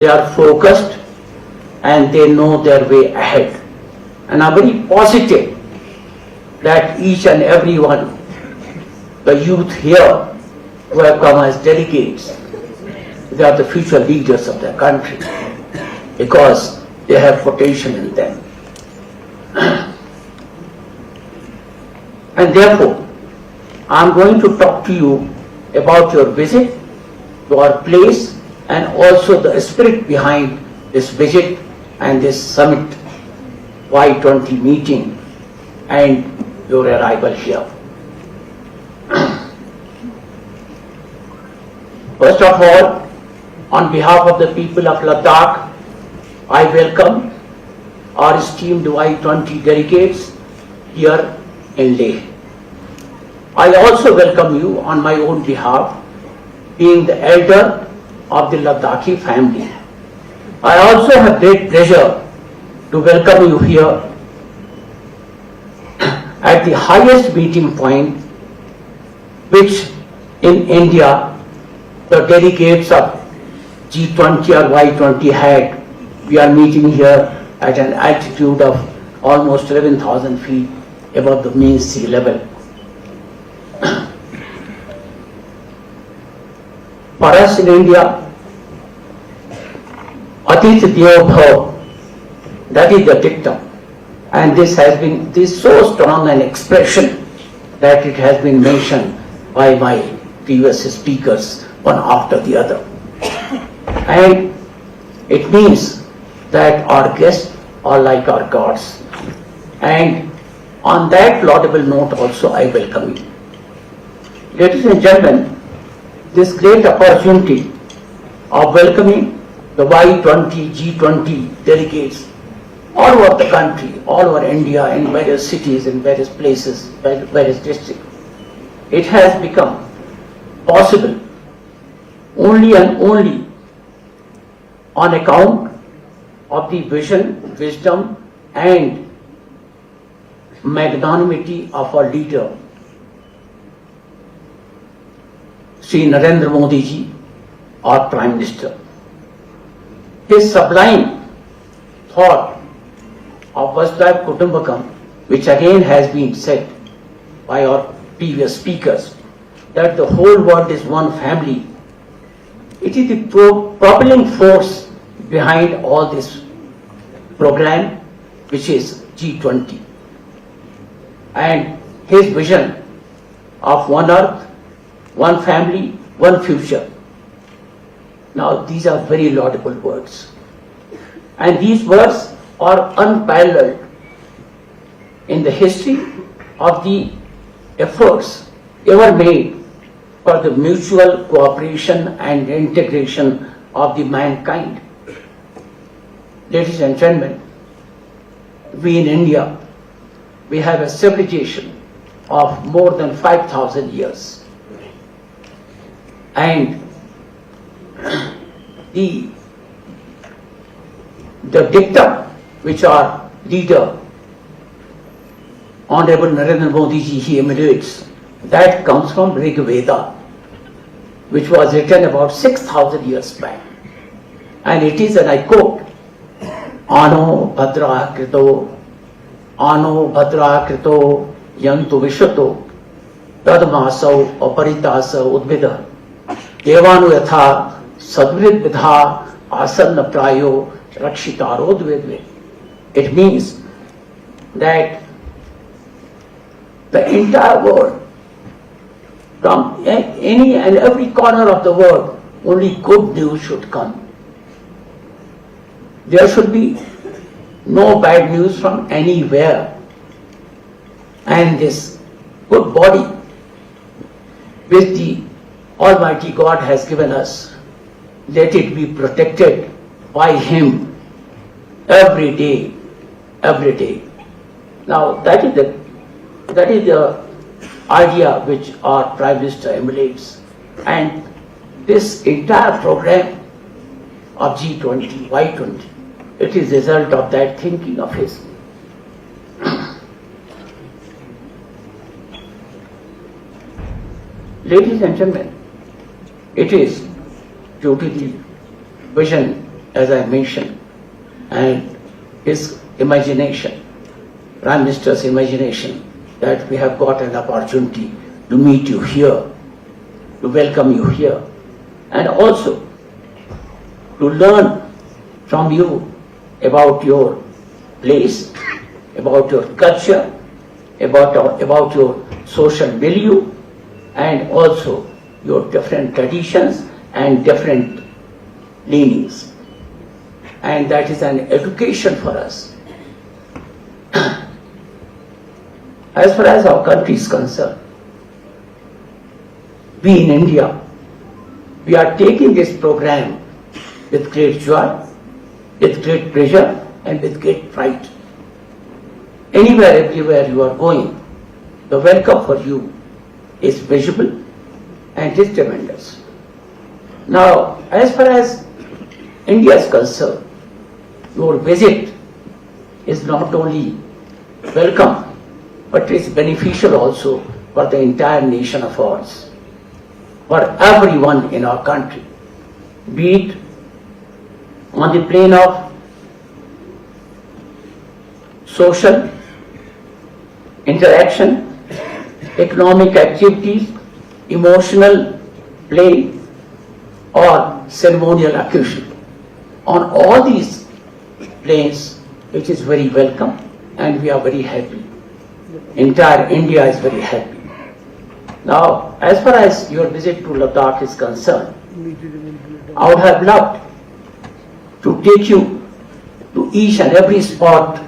They are focused and they know their way ahead. And I'm very positive that each and every one, the youth here who have come as delegates, they are the future leaders of their country because they have potential in them. And therefore, I'm going to talk to you about your visit to our place and also the spirit behind this visit and this summit Y-20 meeting and your arrival here. First of all, on behalf of the people of Ladakh, I welcome our esteemed Y-20 delegates here in Leh. I also welcome you on my own behalf, being the elder of the Ladakhi family. I also have great pleasure to welcome you here at the highest meeting point which in India the delegates of G20 or Y20 had. We are meeting here at an altitude of almost 11,000 feet above the mean sea level. For us in India, Atith Devo Bhava, that is the dictum, and this is so strong an expression that it has been mentioned by my previous speakers one after the other. And it means that our guests are like our gods. And on that laudable note also I welcome you. Ladies and gentlemen, this great opportunity of welcoming the Y20, G20 delegates all over the country, all over India, in various cities, in various places, various districts. It has become possible only and only on account of the vision, wisdom and magnanimity of our leader, Shri Narendra Modi ji, our Prime Minister. His sublime thought of Vasudhaiva Kutumbakam, which again has been said by our previous speakers, that the whole world is one family. It is the propelling force behind all this program, which is G20. And his vision of one earth, one family, one future. Now these are very laudable words. And these words are unparalleled in the history of the efforts ever made for the mutual cooperation and integration of the mankind. Ladies and gentlemen, we in India, we have a civilization of more than 5,000 years. And the dictum which our leader, Honorable Narendra Modi ji, he emulates, that comes from Rig Veda, which was written about 6,000 years back. And it is, and I quote, Ano Bhadra Krito, Ano Bhadra Krito, Yantu Vishato, Tadmasau Aparitasa Udvida, Devanu Yatha, Sadvid Vidha, Asanna Prayo, Rakshitaro Dvedve. It means that the entire world, from any and every corner of the world, only good news should come. There should be no bad news from anywhere. And this good body which the Almighty God has given us, let it be protected by Him every day, every day. Now that is the idea which our Prime Minister emulates, and this entire program of G20, Y20, it is a result of that thinking of his. Ladies and gentlemen, it is due to the vision as I mentioned, and his imagination, Prime Minister's imagination, that we have got an opportunity to meet you here, to welcome you here, and also to learn from you about your place, about your culture, about your social milieu, and also your different traditions and different leanings. And that is an education for us. As far as our country is concerned, we in India, we are taking this program with great joy, with great pleasure, and with great pride. Anywhere, everywhere you are going, the welcome for you is visible and is tremendous. Now, as far as India is concerned, your visit is not only welcome, but is beneficial also for the entire nation of ours, for everyone in our country, be it on the plane of social interaction, economic activities, emotional play, or ceremonial occasion. On all these planes, it is very welcome, and we are very happy. Entire India is very happy. Now, as far as your visit to Ladakh is concerned, I would have loved to take you to each and every spot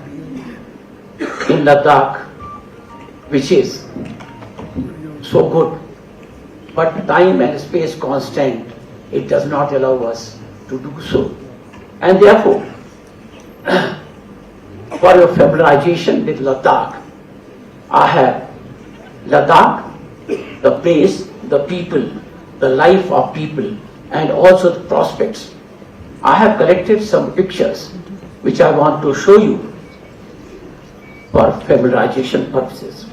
in Ladakh, which is so good. But time and space constraint, it does not allow us to do so. And therefore, for your familiarization with Ladakh, I have Ladakh, the place, the people, the life of people, and also the prospects. I have collected some pictures which I want to show you for familiarization purposes.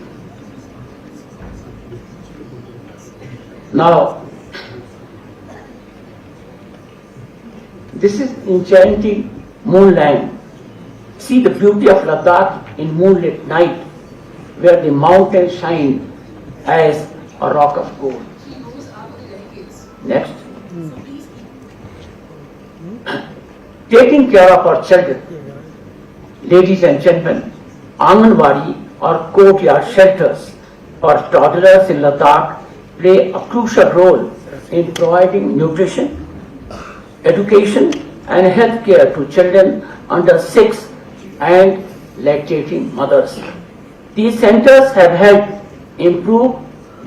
Now, this is enchanting moonland. See the beauty of Ladakh in moonlit night, where the mountains shine as a rock of gold. Next. Taking care of our children. Ladies and gentlemen, Anganwadi or courtyard shelters for toddlers in Ladakh play a crucial role in providing nutrition, education, and health care to children under 6 and lactating mothers. These centers have helped improve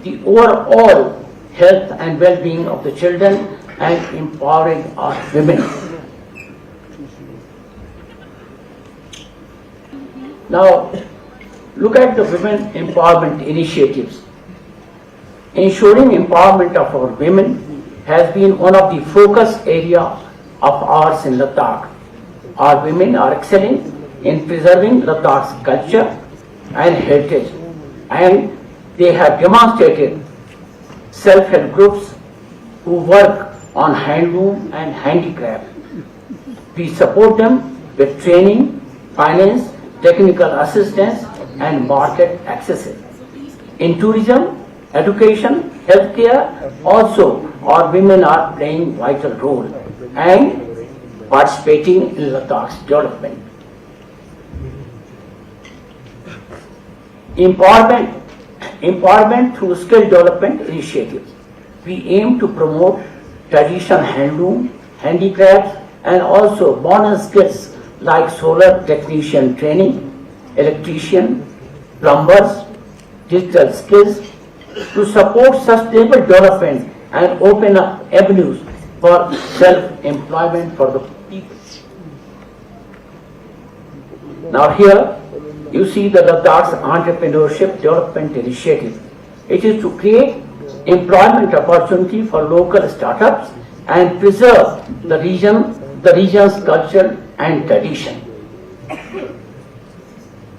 the overall health and well-being of the children and empowering our women. Now, look at the women empowerment initiatives. Ensuring empowerment of our women has been one of the focus areas of ours in Ladakh. Our women are excelling in preserving Ladakh's culture and heritage, and they have demonstrated self-help groups who work on handloom and handicraft. We support them with training, finance, technical assistance, and market access. In tourism, education, healthcare, also our women are playing vital role and participating in Ladakh's development. Empowerment through skill development initiatives. We aim to promote traditional handloom, handicrafts, and also modern skills like solar technician training, electrician, plumbers, digital skills to support sustainable development and open up avenues for self-employment for the people. Now here you see the Ladakh's entrepreneurship development initiative. It is to create employment opportunity for local startups and preserve the region's culture and tradition.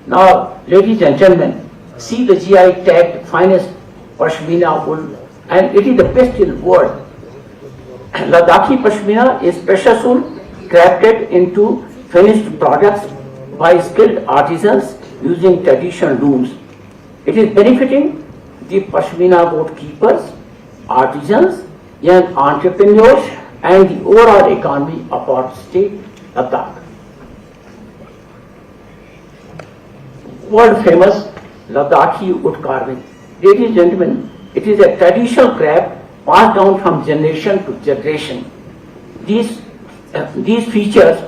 Now, ladies and gentlemen, see the GI tagged finest Pashmina wool, and it is the best in the world. Ladakhi Pashmina is precious wool crafted into finished products by skilled artisans using traditional looms. It is benefiting the Pashmina boat keepers, artisans, young entrepreneurs, and the overall economy of our state, Ladak. World famous Ladakhi wood carving. Ladies and gentlemen, it is a traditional craft passed down from generation to generation. These features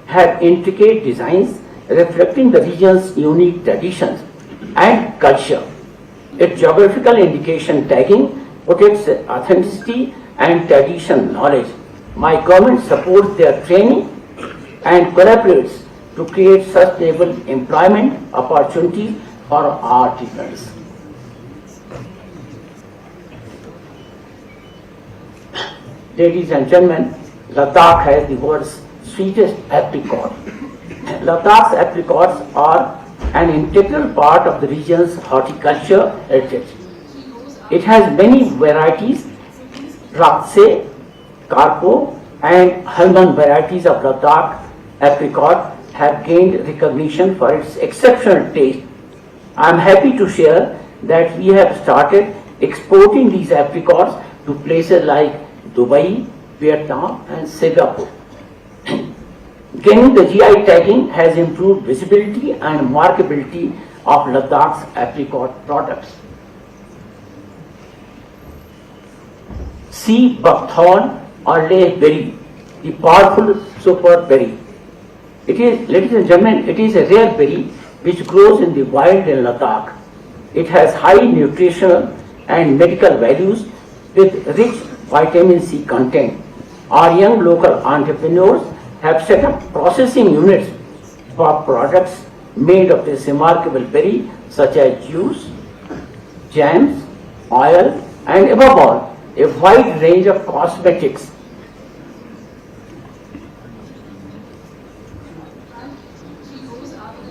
have intricate designs reflecting the region's unique traditions and culture. Its geographical indication tagging protects authenticity and tradition knowledge. My government supports their training and collaborates to create sustainable employment opportunities for our artisans. Ladies and gentlemen, Ladakh has the world's sweetest apricot. Ladakh's apricots are an integral part of the region's horticulture heritage. It has many varieties. Rakse, Karpo, and Halman varieties of Ladakh apricot have gained recognition for its exceptional taste. I am happy to share that we have started exporting these apricots to places like Dubai, Vietnam, and Singapore. Gaining the GI tagging has improved visibility and marketability of Ladakh's apricot products. See buckthorn or lay berry, the powerful super berry. It is, ladies and gentlemen, it is a rare berry which grows in the wild in Ladakh. It has high nutritional and medical values with rich vitamin C content. Our young local entrepreneurs have set up processing units for products made of this remarkable berry, such as juice, jams, oil, and above all, a wide range of cosmetics.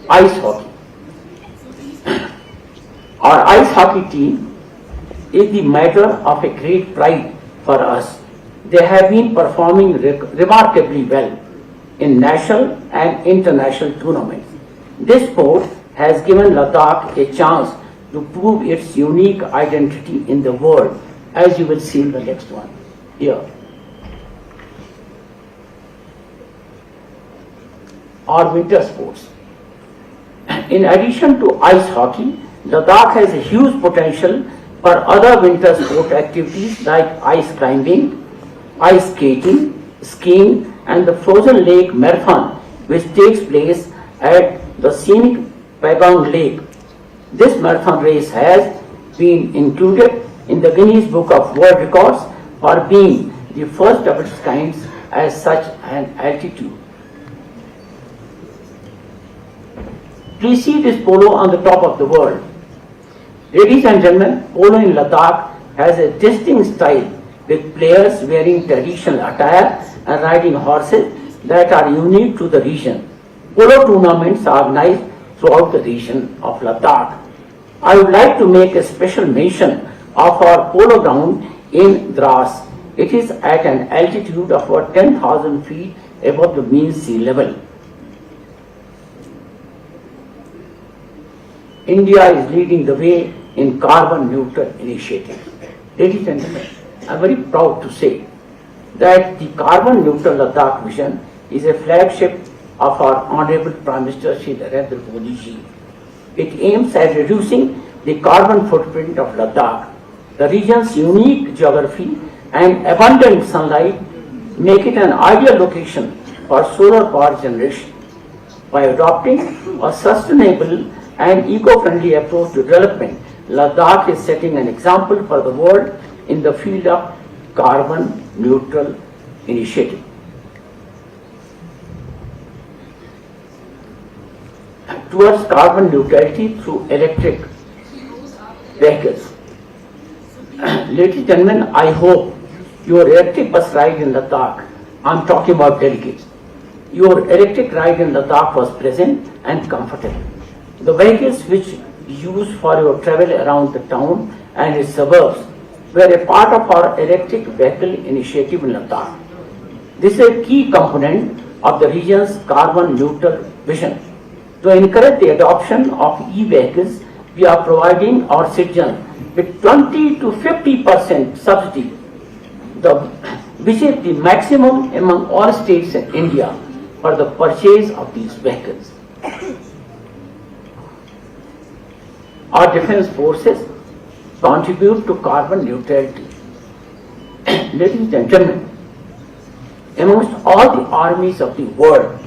Ice hockey. Our ice hockey team is the matter of a great pride for us. They have been performing remarkably well in national and international tournaments. This sport has given Ladakh a chance to prove its unique identity in the world, as you will see in the next one here. Our winter sports. In addition to ice hockey, Ladakh has a huge potential for other winter sport activities like ice climbing, ice skating, skiing, and the frozen lake marathon, which takes place at the scenic Pagong Lake. This marathon race has been included in the Guinness Book of World Records for being the first of its kind at such an altitude. Please see this polo on the top of the world. Ladies and gentlemen, polo in Ladakh has a distinct style with players wearing traditional attire and riding horses that are unique to the region. Polo tournaments are organized throughout the region of Ladakh. I would like to make a special mention of our polo ground in Dras. It is at an altitude of about 10,000 feet above the mean sea level. India is leading the way in carbon neutral initiative. Ladies and gentlemen, I am very proud to say that the carbon neutral Ladakh vision is a flagship of our Honorable Prime Minister Shri Narendra Modi ji. It aims at reducing the carbon footprint of Ladakh. The region's unique geography and abundant sunlight make it an ideal location for solar power generation. By adopting a sustainable and eco-friendly approach to development, Ladakh is setting an example for the world in the field of carbon neutral initiative. Towards carbon neutrality through electric vehicles. Ladies and gentlemen, I hope your electric bus ride in Ladakh, I am talking about delegates, your electric ride in Ladakh was pleasant and comfortable. The vehicles which you use for your travel around the town and its suburbs were a part of our electric vehicle initiative in Ladakh. This is a key component of the region's carbon neutral vision. To encourage the adoption of e-vehicles, we are providing our citizens with 20 to 50% subsidy, which is the maximum among all states in India for the purchase of these vehicles. Our defense forces contribute to carbon neutrality. Ladies and gentlemen, amongst all the armies of the world,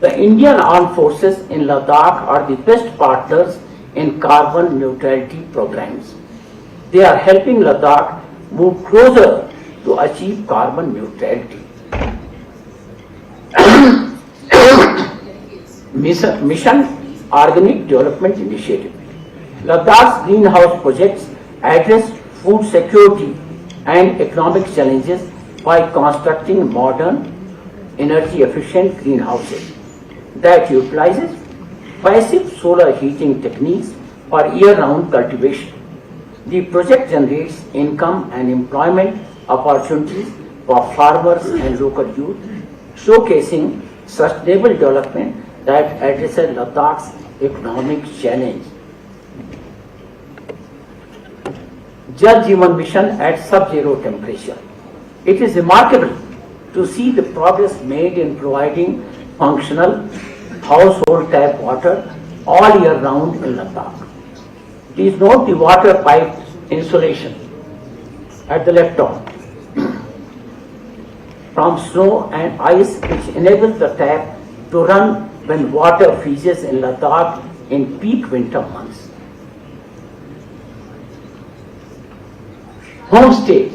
the Indian Armed Forces in Ladakh are the best partners in carbon neutrality programs. They are helping Ladakh move closer to achieve carbon neutrality. Mission Organic Development Initiative. Ladakh's greenhouse projects address food security and economic challenges by constructing modern, energy-efficient greenhouses that utilizes passive solar heating techniques for year-round cultivation. The project generates income and employment opportunities for farmers and local youth, showcasing sustainable development that addresses Ladakh's economic challenge. Jal Jeevan Mission at sub-zero temperature. It is remarkable to see the progress made in providing functional household tap water all year round in Ladakh. Please note the water pipe insulation at the left top from snow and ice, which enables the tap to run when water freezes in Ladakh in peak winter months. Homestay,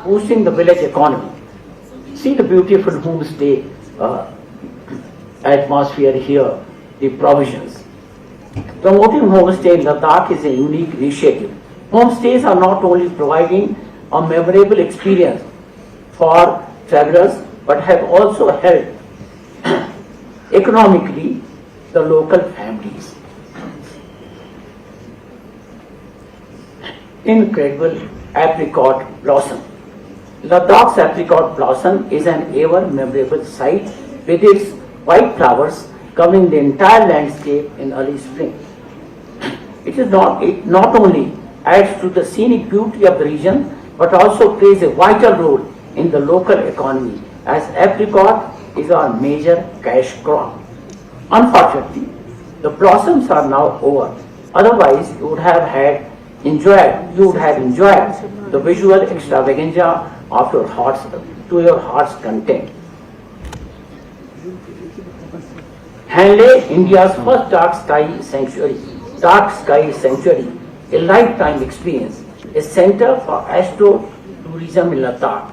boosting the village economy. See the beautiful homestay atmosphere here, the provisions. Promoting homestay in Ladakh is a unique initiative. Homestays are not only providing a memorable experience for travelers, but have also helped economically the local families. Incredible apricot blossom. Ladakh's apricot blossom is an ever memorable sight with its white flowers covering the entire landscape in early spring. It not only adds to the scenic beauty of the region, but also plays a vital role in the local economy, as apricot is our major cash crop. Unfortunately, the blossoms are now over. Otherwise, you would have enjoyed the visual extravaganza of your heart's content. Hanle, India's first dark sky sanctuary, a lifetime experience, a center for astro tourism in Ladakh.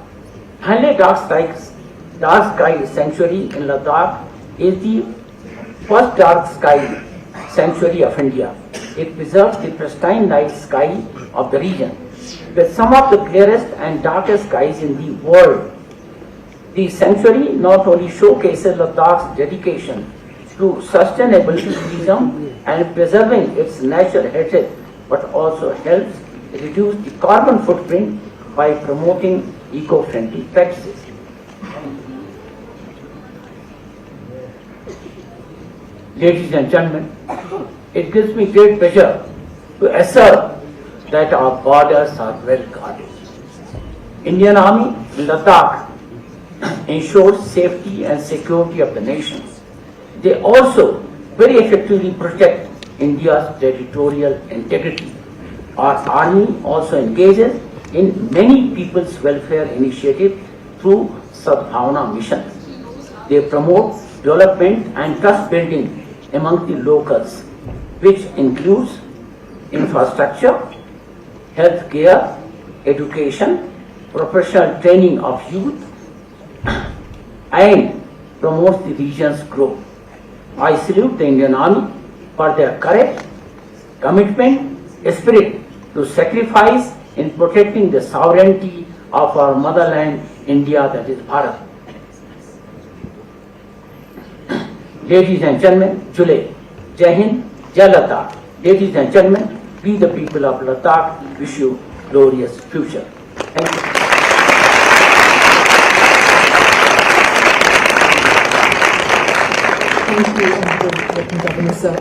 Hanle Dark Sky Sanctuary in Ladakh is the first dark sky sanctuary of India. It preserves the pristine night sky of the region with some of the clearest and darkest skies in the world. The sanctuary not only showcases Ladakh's dedication to sustainable tourism and preserving its natural heritage, but also helps reduce the carbon footprint by promoting eco-friendly practices. Ladies and gentlemen, it gives me great pleasure to assert that our borders are well guarded. Indian Army in Ladakh ensures safety and security of the nation. They also very effectively protect India's territorial integrity. Our army also engages in many people's welfare initiatives through Sadbhavana missions. They promote development and trust building among the locals, which includes infrastructure, health care, education, professional training of youth, and promotes the region's growth. I salute the Indian Army for their courage, commitment, spirit to sacrifice in protecting the sovereignty of our motherland, India, that is Bharat. Ladies and gentlemen, Jule, Jai Hind, Jai Ladakh. Ladies and gentlemen, we the people of Ladakh wish you glorious future. Thank you. Thank you, Honorable Lieutenant Governor, sir,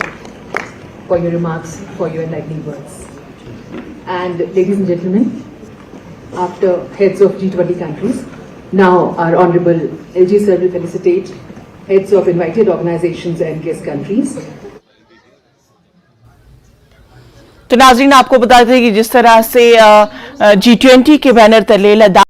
for your remarks, for your enlightening words. And ladies and gentlemen, after heads of G20 countries, now our Honorable LG sir will felicitate heads of invited organizations and guest countries. तो नाजरीन आपको बता दें कि जिस तरह से G20 के बैनर तले लद्दाख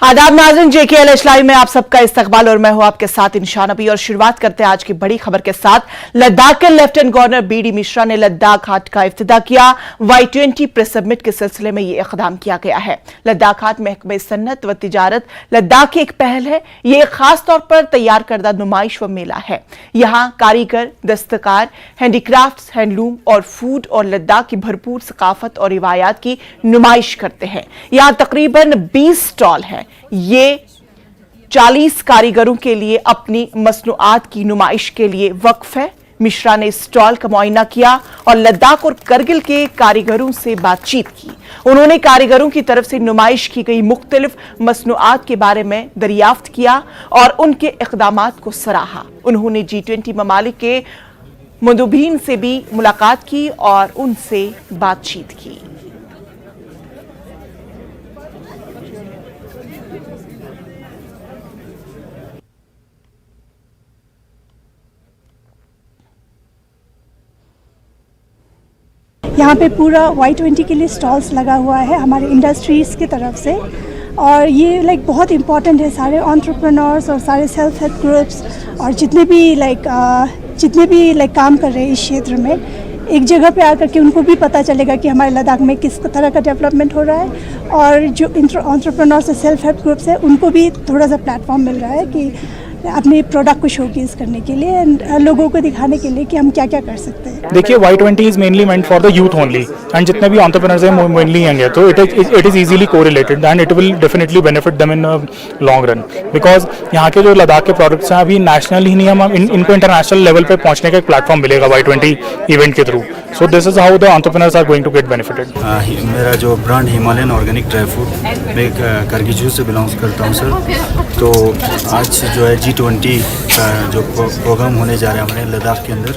आदाब नाज़रीन, JKL लाइव में आप सबका इस्तकबाल और मैं हूं आपके साथ इंशान नबी। और शुरुआत करते हैं आज की बड़ी खबर के साथ। लद्दाख के लेफ्टिनेंट गवर्नर BD मिश्रा ने लद्दाख हाट का इफ्तिताह किया। Y-20 प्रेस समिट के सिलसिले में यह इक़दाम किया गया है। लद्दाख हाट महकमे सन्नत व तिजारत लद्दाख की एक पहल है। यह एक खास तौर पर तैयार करदा नुमाइश व मेला है। यहाँ कारीगर, दस्तकार, हैंडीक्राफ्ट, हैंडलूम और फूड और लद्दाख की भरपूर सकाफत और रिवायात की नुमाइश करते हैं। यहाँ तकरीबन 20 स्टॉल है। ये 40 कारीगरों के लिए अपनी मसनूआत की नुमाइश के लिए वक्फ है। मिश्रा ने स्टॉल का मुआयना किया और लद्दाख और करगिल के कारीगरों से बातचीत की। उन्होंने कारीगरों की तरफ से नुमाइश की गई मुख्तलिफ मसनूआत के बारे में दरियाफ्त किया और उनके इक़दामात को सराहा। उन्होंने G20 ममालिक के मुंदुबीन से भी मुलाकात की और उनसे बातचीत की। यहाँ पे पूरा Y-20 के लिए स्टॉल्स लगा हुआ है हमारे इंडस्ट्रीज़ की तरफ से, और ये लाइक बहुत इम्पॉर्टेंट है। सारे एंटरप्रेन्योर्स और सारे सेल्फ हेल्प ग्रुप्स और जितने भी काम कर रहे हैं इस क्षेत्र में, एक जगह पे आकर के उनको भी पता चलेगा कि हमारे लद्दाख में किस तरह का डेवलपमेंट हो रहा है। और जो एंटरप्रेन्योर्स और सेल्फ हेल्प ग्रुप्स है उनको भी थोड़ा सा प्लेटफॉर्म मिल रहा है कि अपने प्रोडक्ट को शोकेस करने के लिए एंड लोगों को दिखाने के लिए कि हम क्या क्या कर सकते हैं। देखिए, Y-20 is mainly meant for the youth only and जितने भी एंटरप्रेन्योर्स हैं मेनली यंग है, तो it is easily correlated and it will definitely benefit them in long run, because यहाँ के जो लद्दाख के प्रोडक्ट्स हैं अभी नेशनल ही नहीं, हम इनको इंटरनेशनल लेवल पे पहुँचने का एक प्लेटफॉर्म मिलेगा Y-20 इवेंट के थ्रू। So this is how the entrepreneurs are going to get benefited. मेरा जो brand Himalayan organic dry fruit, मैं करगिल से बिलोंग्स करता हूँ सर। तो आज जो है G20 का जो प्रोग्राम होने जा रहा है हमारे लद्दाख के अंदर,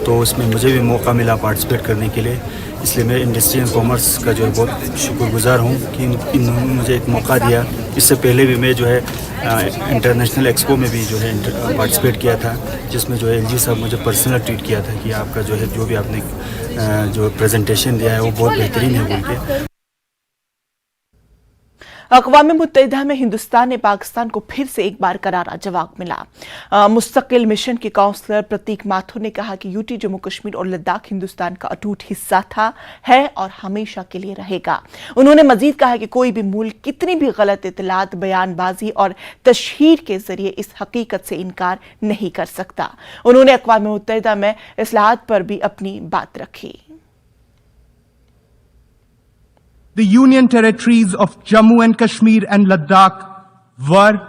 तो उसमें मुझे भी मौका मिला पार्टिसिपेट करने के लिए। इसलिए मैं इंडस्ट्री एंड कॉमर्स का जो है बहुत शुक्रगुजार हूँ कि इन्होंने मुझे एक मौका दिया। इससे पहले भी मैं जो है इंटरनेशनल एक्सपो में भी जो है पार्टिसिपेट किया था, जिसमें जो है LG साहब मुझे पर्सनल ट्रीट किया था कि आपका जो है जो भी आपने जो प्रेजेंटेशन दिया है वो बहुत बेहतरीन है बोल के। अक़वाम मुत्तहिदा में हिंदुस्तान ने पाकिस्तान को फिर से एक बार करारा जवाब मिला। मुस्तकिल मिशन के काउंसलर प्रतीक माथुर ने कहा कि यूटी जम्मू कश्मीर और लद्दाख हिंदुस्तान का अटूट हिस्सा था, है और हमेशा के लिए रहेगा। उन्होंने मजीद कहा कि कोई भी मुल्क कितनी भी गलत इतलात, बयानबाजी और तशहीर के जरिए इस हकीकत से इनकार नहीं कर सकता। उन्होंने अक़वाम मुत्तहिदा में इस्लाहात पर भी अपनी बात रखी। The Union territories of Jammu and Kashmir and Ladakh were,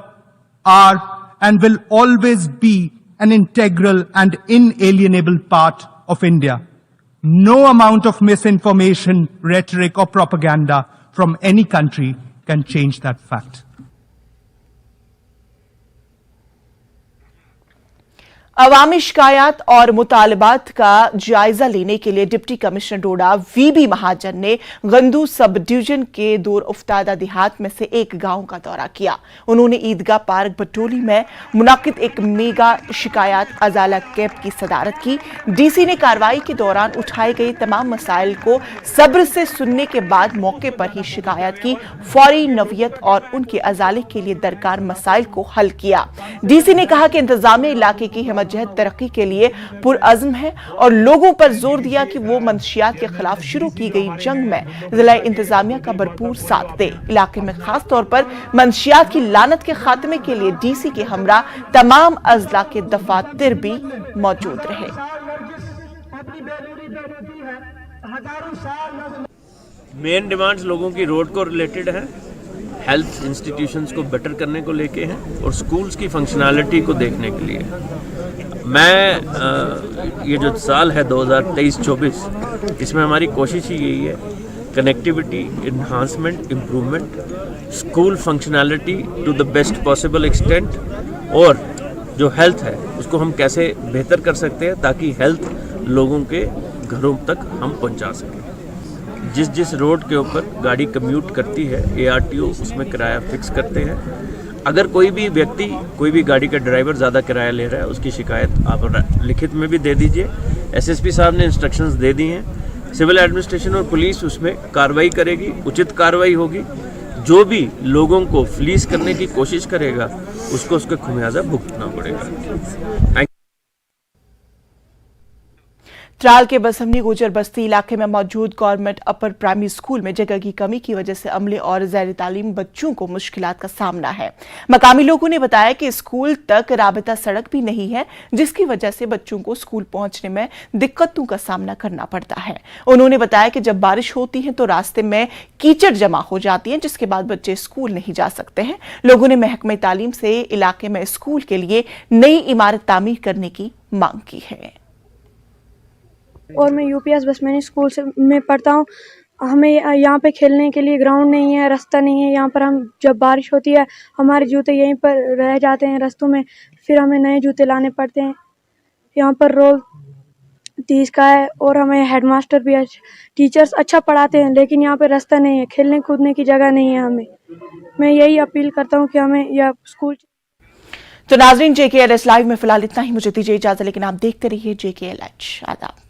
are, and will always be an integral and inalienable part of India. No amount of misinformation, rhetoric, or propaganda from any country can change that fact. अवामी शिकायत और मुतालबात का जायजा लेने के लिए deputy commissioner डोडा VB महाजन ने गंदू sub division के दूर उफ्तादा देहात में से एक गांव का दौरा किया। उन्होंने ईदगाह पार्क बटोली में मुनाकिद एक मेगा शिकायत अजाला कैंप की सदारत की। DC ने कार्रवाई के दौरान उठाए गए तमाम मसाइल को सब्र से सुनने के बाद मौके पर ही शिकायत की फौरी नवियत और उनके अजाले के लिए दरकार मसाइल को हल किया। DC ने कहा कि इंतजामिया इलाके की हिम्मत जहद तरक्की के लिए पुरअज़्म है और लोगों पर जोर दिया कि वो मंशियात के खिलाफ शुरू की गई जंग में जिला इंतजामिया का भरपूर साथ दे। इलाके में खास तौर पर मंशियात की लानत के खात्मे के लिए DC के हमरा तमाम अजला के दफातर भी मौजूद रहे। मेन डिमांड्स लोगों की रोड को रिलेटेड है, हेल्थ इंस्टीट्यूशंस को बेटर करने को लेके हैं और स्कूल्स की फंक्शनैलिटी को देखने के लिए। मैं ये जो साल है 2023-24, इसमें हमारी कोशिश ही यही है connectivity enhancement improvement, school functionality to the best possible extent, और जो हेल्थ है उसको हम कैसे बेहतर कर सकते हैं ताकि हेल्थ लोगों के घरों तक हम पहुंचा सकें। जिस रोड के ऊपर गाड़ी कम्यूट करती है ARTO उसमें किराया फिक्स करते हैं। अगर कोई भी व्यक्ति, कोई भी गाड़ी का ड्राइवर ज़्यादा किराया ले रहा है, उसकी शिकायत आप लिखित में भी दे दीजिए। SSP साहब ने इंस्ट्रक्शंस दे दी हैं। सिविल एडमिनिस्ट्रेशन और पुलिस उसमें कार्रवाई करेगी, उचित कार्रवाई होगी। जो भी लोगों को फ्लीस करने की कोशिश करेगा उसको उसका खुमियाजा भुगतना पड़ेगा। त्राल के बसमनी गुजर बस्ती इलाके में मौजूद गवर्नमेंट अपर प्राइमरी स्कूल में जगह की कमी की वजह से अमले और ज़ैर तालीम बच्चों को मुश्किलात का सामना है। मकामी लोगों ने बताया कि स्कूल तक राबता सड़क भी नहीं है, जिसकी वजह से बच्चों को स्कूल पहुंचने में दिक्कतों का सामना करना पड़ता है। उन्होंने बताया कि जब बारिश होती है तो रास्ते में कीचड़ जमा हो जाती है, जिसके बाद बच्चे स्कूल नहीं जा सकते हैं। लोगों ने महकमे तालीम से इलाके में स्कूल के लिए नई इमारत तामीर करने की मांग की है। और मैं UPS बसमनी स्कूल में पढ़ता हूँ। हमें यहाँ पे खेलने के लिए ग्राउंड नहीं है, रास्ता नहीं है। यहाँ पर हम जब बारिश होती है हमारे जूते यहीं पर रह जाते हैं रास्तों में, फिर हमें नए जूते लाने पड़ते हैं। यहाँ पर रोल 30 का है और हमें हेडमास्टर भी टीचर्स अच्छा पढ़ाते हैं, लेकिन यहाँ पे रास्ता नहीं है, खेलने कूदने की जगह नहीं है हमें। मैं यही अपील करता हूँ कि हमें यह स्कूल। तो नाजरीन, JKLH लाइव में फिलहाल इतना ही। मुझे दीजिए इजाजत, लेकिन आप देखते रहिए JKLH। आदाब।